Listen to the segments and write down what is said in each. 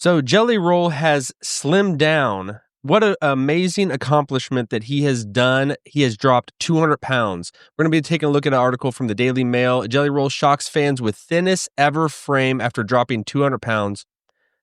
So Jelly Roll has slimmed down. What an amazing accomplishment that he has done. He has dropped 200 pounds. We're going to be taking a look at an article from the Daily Mail. Jelly Roll shocks fans with thinnest ever frame after dropping 200 pounds.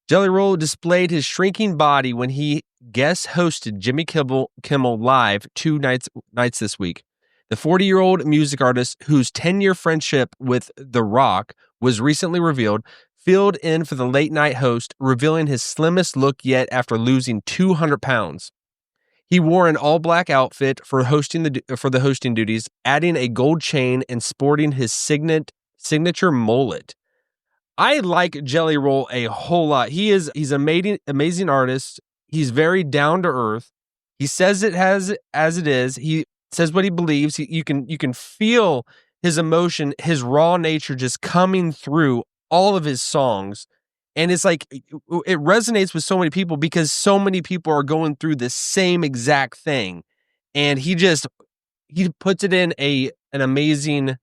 Jelly Roll displayed his shrinking body when he guest hosted Jimmy Kimmel live two nights this week. The 40-year-old music artist, whose 10-year friendship with The Rock was recently revealed, filled in for the late-night host, revealing his slimmest look yet after losing 200 pounds. He wore an all-black outfit for the hosting duties, adding a gold chain and sporting his signature mullet. I like Jelly Roll a whole lot. He's an amazing artist. He's very down to earth. He says it as it is. He says what he believes. You can feel his emotion, his raw nature just coming through all of his songs. And it's like it resonates with so many people because so many people are going through the same exact thing. And he puts it in an amazing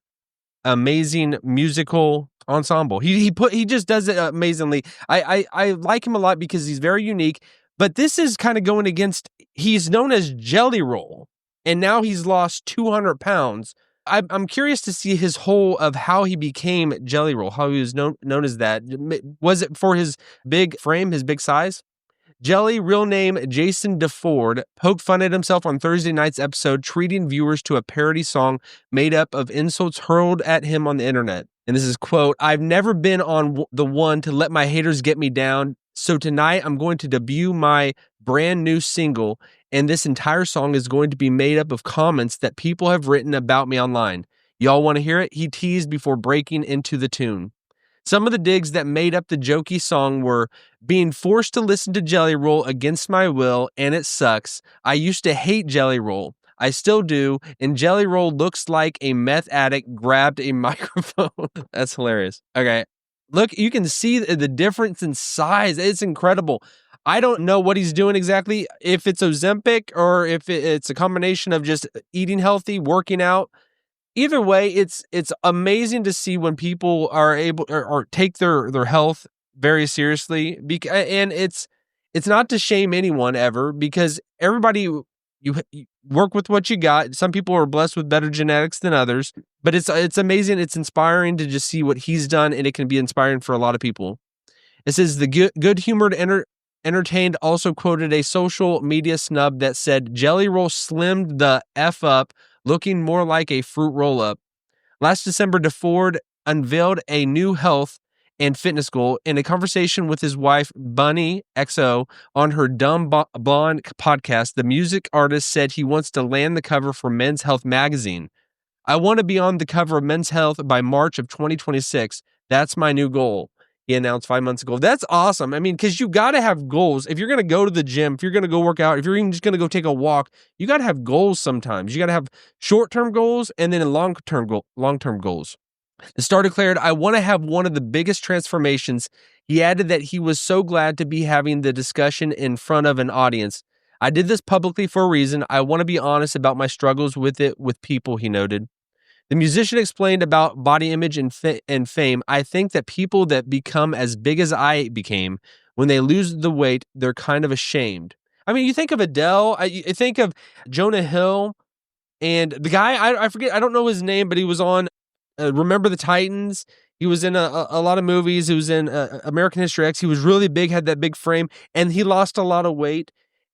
musical ensemble. He just does it amazingly. I like him a lot because he's very unique, but this is kind of going against, he's known as Jelly Roll, and now he's lost 200 pounds. I'm curious to see his whole of how he became Jelly Roll, how he was known as that. Was it for his big frame, his big size? Jelly, real name Jason DeFord, poked fun at himself on Thursday night's episode, treating viewers to a parody song made up of insults hurled at him on the internet. And this is, quote, "I've never been on the one to let my haters get me down, so tonight I'm going to debut my brand new single, and this entire song is going to be made up of comments that people have written about me online. Y'all want to hear it?" He teased before breaking into the tune. Some of the digs that made up the jokey song were being forced to listen to Jelly Roll against my will, and it sucks. I used to hate Jelly Roll. I still do, and Jelly Roll looks like a meth addict grabbed a microphone. That's hilarious. Okay. Look, you can see the difference in size. It's incredible. I don't know what he's doing exactly, if it's Ozempic or if it's a combination of just eating healthy, working out. Either way, it's amazing to see when people are able or take their health very seriously. And it's not to shame anyone ever, because everybody, you work with what you got. Some people are blessed with better genetics than others, but it's amazing. It's inspiring to just see what he's done, and it can be inspiring for a lot of people. It says the good-humored entertained also quoted a social media snub that said Jelly Roll slimmed the F up, looking more like a fruit roll-up. Last December, DeFord unveiled a new health and fitness goal in a conversation with his wife, Bunny XO, on her Dumb Blonde podcast. The music artist said he wants to land the cover for Men's Health magazine. "I want to be on the cover of Men's Health by March of 2026. That's my new goal," he announced 5 months ago. That's awesome. I mean, because you got to have goals. If you're going to go to the gym, if you're going to go work out, if you're even just going to go take a walk, you got to have goals sometimes. You got to have short-term goals and then long-term goals. The star declared, "I want to have one of the biggest transformations." He added that he was so glad to be having the discussion in front of an audience. "I did this publicly for a reason. I want to be honest about my struggles with it with people," he noted. The musician explained about body image and fame. "I think that people that become as big as I became, when they lose the weight, they're kind of ashamed." I mean, you think of Adele, I think of Jonah Hill, and the guy, I forget, I don't know his name, but he was on Remember the Titans. He was in a lot of movies. He was in American History X. He was really big, had that big frame, and he lost a lot of weight.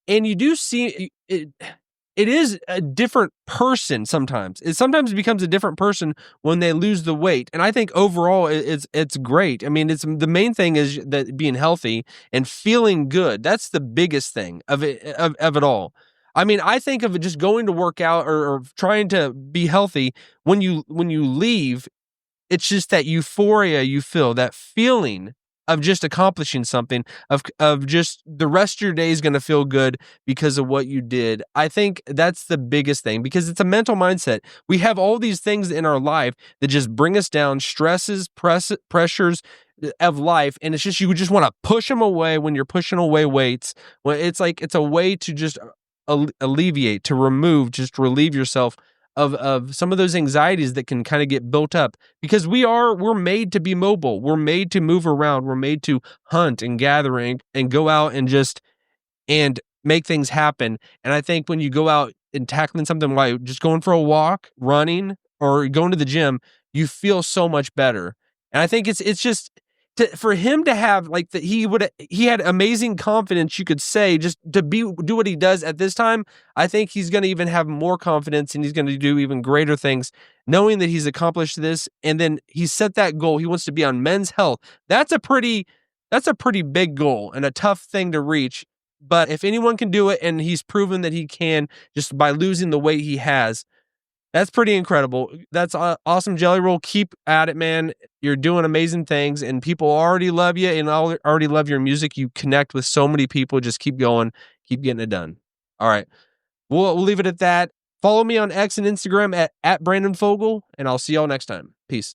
And you do see it. It is a different person sometimes. It sometimes becomes a different person when they lose the weight. And I think overall it's great. I mean, it's the main thing is that being healthy and feeling good. That's the biggest thing of it all. I mean, I think of it just going to work out or trying to be healthy. When you leave, it's just that euphoria you feel, that feeling of just accomplishing something, of just the rest of your day is going to feel good because of what you did. I think that's the biggest thing, because it's a mental mindset. We have all these things in our life that just bring us down, stresses, pressures of life, and it's just, you just want to push them away when you're pushing away weights. Well, it's like, it's a way to just alleviate, to remove, just relieve yourself of some of those anxieties that can kind of get built up, because we're made to be mobile. We're made to move around. We're made to hunt and gather and go out and make things happen. And I think when you go out and tackling something like just going for a walk, running, or going to the gym, you feel so much better. And I think it's just for him to have like that, he had amazing confidence, you could say, just to do what he does at this time. I think he's going to even have more confidence, and he's going to do even greater things, knowing that he's accomplished this, and then he set that goal. He wants to be on Men's Health. That's a pretty big goal and a tough thing to reach. But if anyone can do it, and he's proven that he can just by losing the weight he has, that's pretty incredible. That's awesome, Jelly Roll. Keep at it, man. You're doing amazing things, and people already love you and already love your music. You connect with so many people. Just keep going. Keep getting it done. All right. We'll leave it at that. Follow me on X and Instagram at Brandon Fogel, and I'll see y'all next time. Peace.